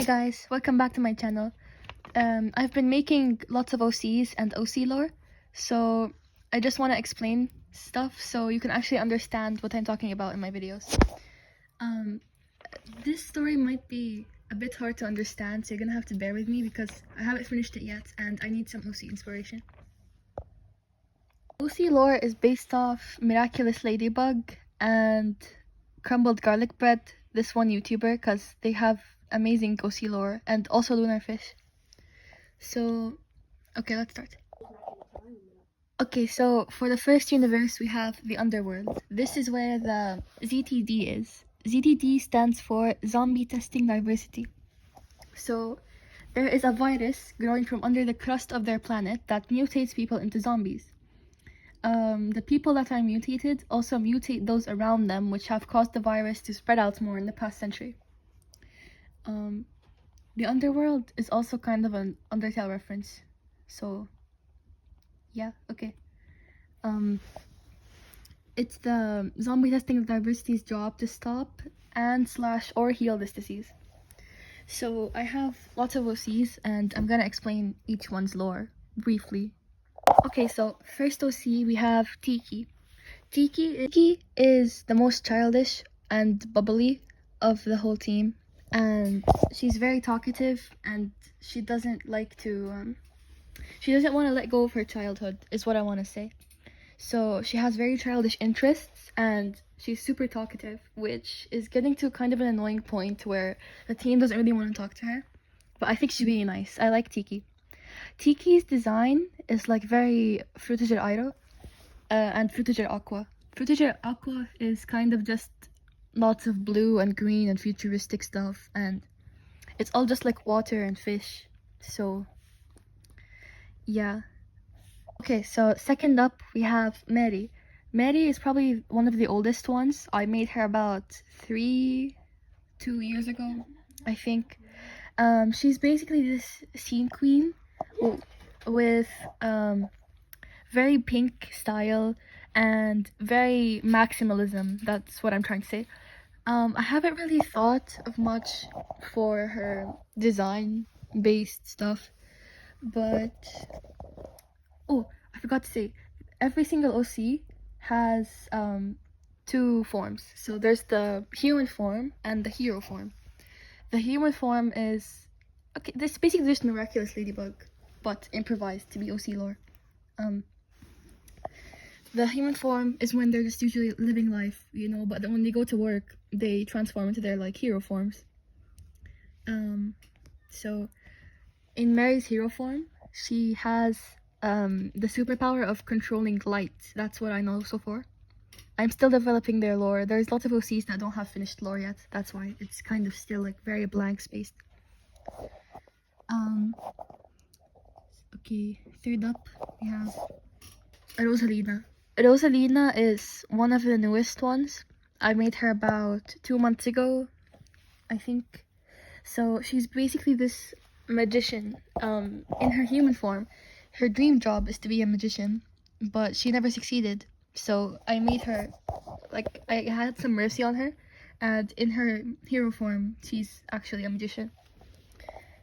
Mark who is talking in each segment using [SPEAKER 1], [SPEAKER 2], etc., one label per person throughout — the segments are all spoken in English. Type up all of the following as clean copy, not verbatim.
[SPEAKER 1] guys, welcome back to my channel. I've been making lots of OCs and OC lore, so I just want to explain stuff so you can actually understand what I'm talking about in my videos. This story might be a bit hard to understand, so you're gonna have to bear with me because I haven't finished it yet and I need some OC inspiration. OC lore is based off Miraculous Ladybug and Crumbled Garlic Bread, this one YouTuber, because they have amazing OC lore, and also Lunar Fish. So, okay, let's start. Okay, so for the first universe, we have the underworld. This is where the ZTD is. ZTD stands for Zombie Testing Diversity. So, there is a virus growing from under the crust of their planet that mutates people into zombies. The people that are mutated also mutate those around them, which have caused the virus to spread out more in the past century. The underworld is also kind of an Undertale reference, so yeah, okay. It's the zombie testing diversity's job to stop and / or heal this disease. So I have lots of OCs and I'm gonna explain each one's lore briefly. Okay, so first OC we have Tikki. Tikki is the most childish and bubbly of the whole team, and she's very talkative, and she doesn't like to she doesn't want to let go of her childhood, is what I want to say. So she has very childish interests and she's super talkative, which is getting to kind of an annoying point where the team doesn't really want to talk to her, but I think she's really nice. I like Tikki. Tikki's design is like very Frutiger Airo and Frutiger Aqua. Frutiger Aqua is kind of just lots of blue and green and futuristic stuff, and it's all just like water and fish. So yeah. Okay, so second up we have Mary. Mary is probably one of the oldest ones. I made her about 2 years ago, I think. She's basically this scene queen with very pink style and very maximalism. That's what I'm trying to say. I haven't really thought of much for her design based stuff, but oh, I forgot to say, every single OC has 2 forms. So there's the human form and the hero form. The human form is okay. This basically just Miraculous Ladybug, but improvised to be OC lore. The human form is when they're just usually living life, you know, but then when they go to work, they transform into their like hero forms. So in Mary's hero form, she has the superpower of controlling light. That's what I know so far. I'm still developing their lore. There's lots of OCs that don't have finished lore yet. That's why it's kind of still like very blank spaced. Okay, third up we have Rosalina. Rosalina is one of the newest ones. I made her about 2 months ago, I think. So she's basically this magician. In her human form, her dream job is to be a magician, but she never succeeded. So I made her, like, I had some mercy on her, and in her hero form, she's actually a magician.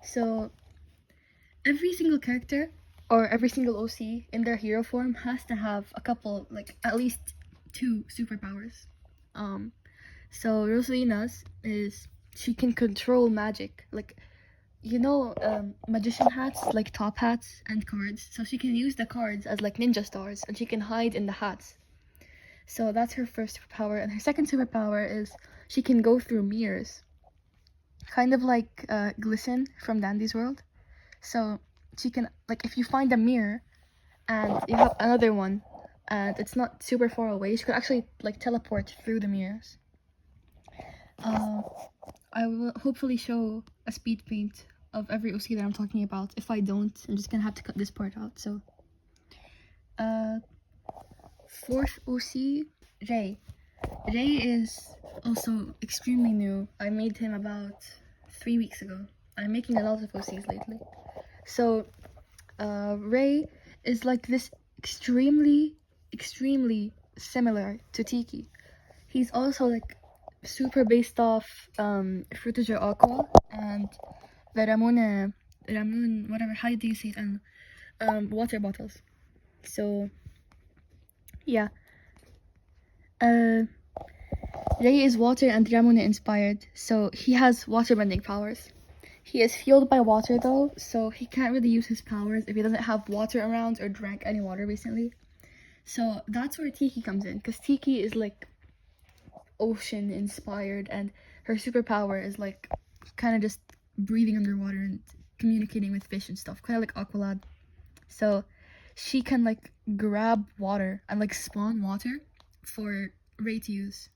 [SPEAKER 1] So every single character or every single OC in their hero form has to have a couple, like at least 2 superpowers. So Rosalina's is she can control magic, like, you know, magician hats, like top hats and cards. So she can use the cards as like ninja stars, and she can hide in the hats. So that's her first superpower. And her second superpower is she can go through mirrors, kind of like Glisten from Dandy's World. So she can, like, if you find a mirror and you have another one and it's not super far away, she could actually like teleport through the mirrors. I will hopefully show a speed paint of every OC that I'm talking about. If I don't, I'm just gonna have to cut this part out. So fourth OC, Ray. Ray is also extremely new. I made him about 3 weeks ago. I'm making a lot of OCs lately. So Ray is like this extremely similar to Tikki. He's also like super based off Frutiger Aqua and the Ramon, whatever, how do you say it? I don't know. Water bottles. So, yeah. Ray is water and Ramona inspired, so he has waterbending powers. He is fueled by water though, so he can't really use his powers if he doesn't have water around or drank any water recently. So that's where Tikki comes in, because Tikki is like ocean inspired and her superpower is like kind of just breathing underwater and communicating with fish and stuff, kind of like Aqualad. So she can like grab water and like spawn water for Ray to use.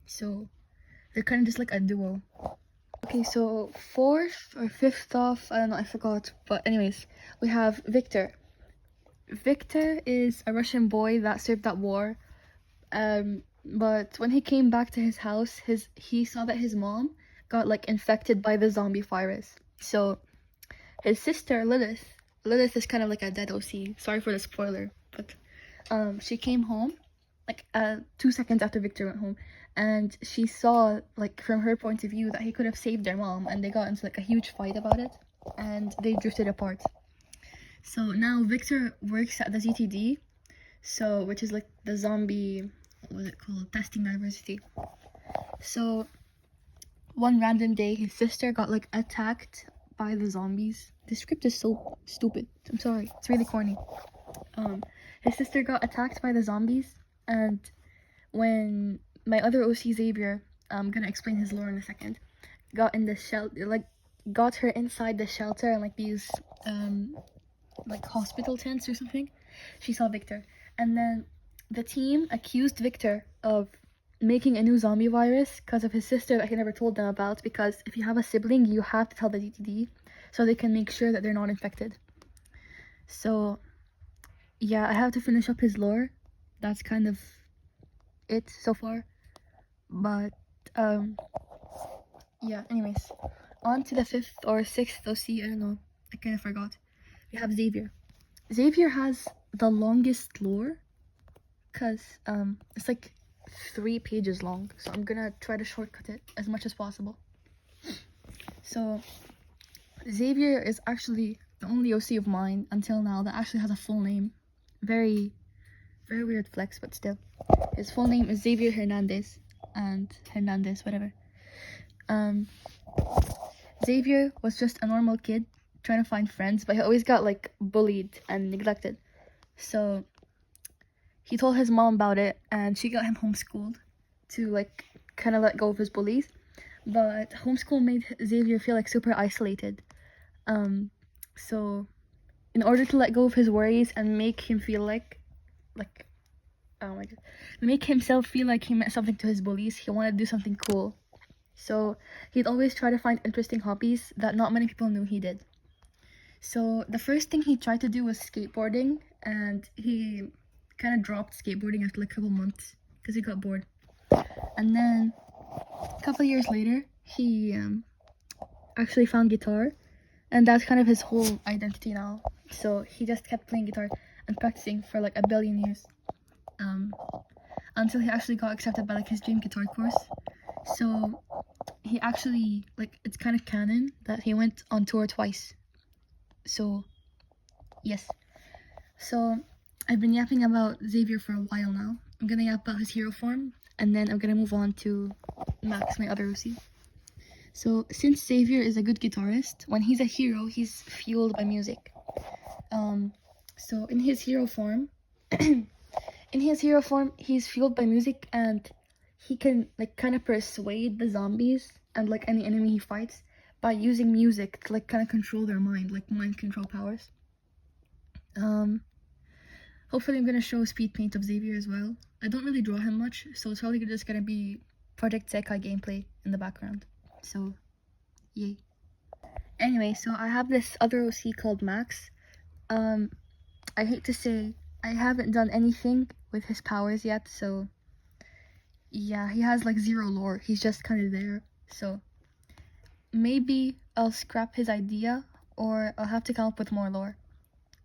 [SPEAKER 1] So they're kind of just like a duo. Okay, so fourth or fifth off, I don't know, I forgot. But anyways, we have Victor. Victor is a Russian boy that served at war. But when he came back to his house, he saw that his mom got like infected by the zombie virus. So his sister Lilith is kind of like a dead OC. Sorry for the spoiler, but she came home like 2 seconds after Victor went home, and she saw like from her point of view that he could have saved their mom, and they got into like a huge fight about it, and they drifted apart. So now Victor works at the ZTD, so which is like the zombie, what was it called, testing diversity. So one random day his sister got like attacked by the zombies. The script is so stupid, I'm sorry, it's really corny. His sister got attacked by the zombies, and when my other OC Xavier, I'm gonna explain his lore in a second, got in the shelter, like got her inside the shelter and like these like hospital tents or something, she saw Victor, and then the team accused Victor of making a new zombie virus because of his sister that he never told them about, because if you have a sibling you have to tell the DTD so they can make sure that they're not infected. So yeah, I have to finish up his lore. That's kind of it so far, but yeah, anyways, on to the fifth or sixth OC, I don't know, I kind of forgot. We have Xavier. Xavier has the longest lore because it's like 3 pages long, so I'm gonna try to shortcut it as much as possible. So Xavier is actually the only OC of mine until now that actually has a full name. Very weird flex, but still. His full name is Xavier Hernandez, and Hernandez, whatever. Xavier was just a normal kid trying to find friends, but he always got like bullied and neglected. So he told his mom about it, and she got him homeschooled to like kind of let go of his bullies. But homeschool made Xavier feel like super isolated. So in order to let go of his worries and make him feel like oh my god, make himself feel like he meant something to his bullies, he wanted to do something cool. So he'd always try to find interesting hobbies that not many people knew he did. So the first thing he tried to do was skateboarding, and he kind of dropped skateboarding after like a couple months because he got bored. And then a couple years later, he actually found guitar, and that's kind of his whole identity now. So he just kept playing guitar and practicing for like a billion years, until he actually got accepted by like his dream guitar course. So he actually, like, it's kind of canon that he went on tour twice. So yes, so I've been yapping about Xavier for a while now. I'm gonna yap about his hero form, and then I'm gonna move on to Max, my other OC. So since Xavier is a good guitarist, when he's a hero, he's fueled by music. So in his hero form, he's fueled by music, and he can like kind of persuade the zombies and like any enemy he fights by using music to like kind of control their mind, like mind control powers. Hopefully I'm gonna show a speed paint of Xavier as well. I don't really draw him much, so it's probably just gonna be Project Sekai gameplay in the background. So yay. Anyway, so I have this other OC called Max. I hate to say I haven't done anything with his powers yet, so yeah, he has like 0 lore. He's just kind of there. So maybe I'll scrap his idea, or I'll have to come up with more lore.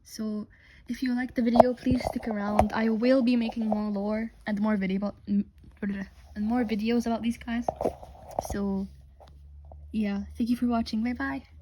[SPEAKER 1] So if you like the video, please stick around. I will be making more lore and more videos about these guys. So yeah, thank you for watching. Bye bye.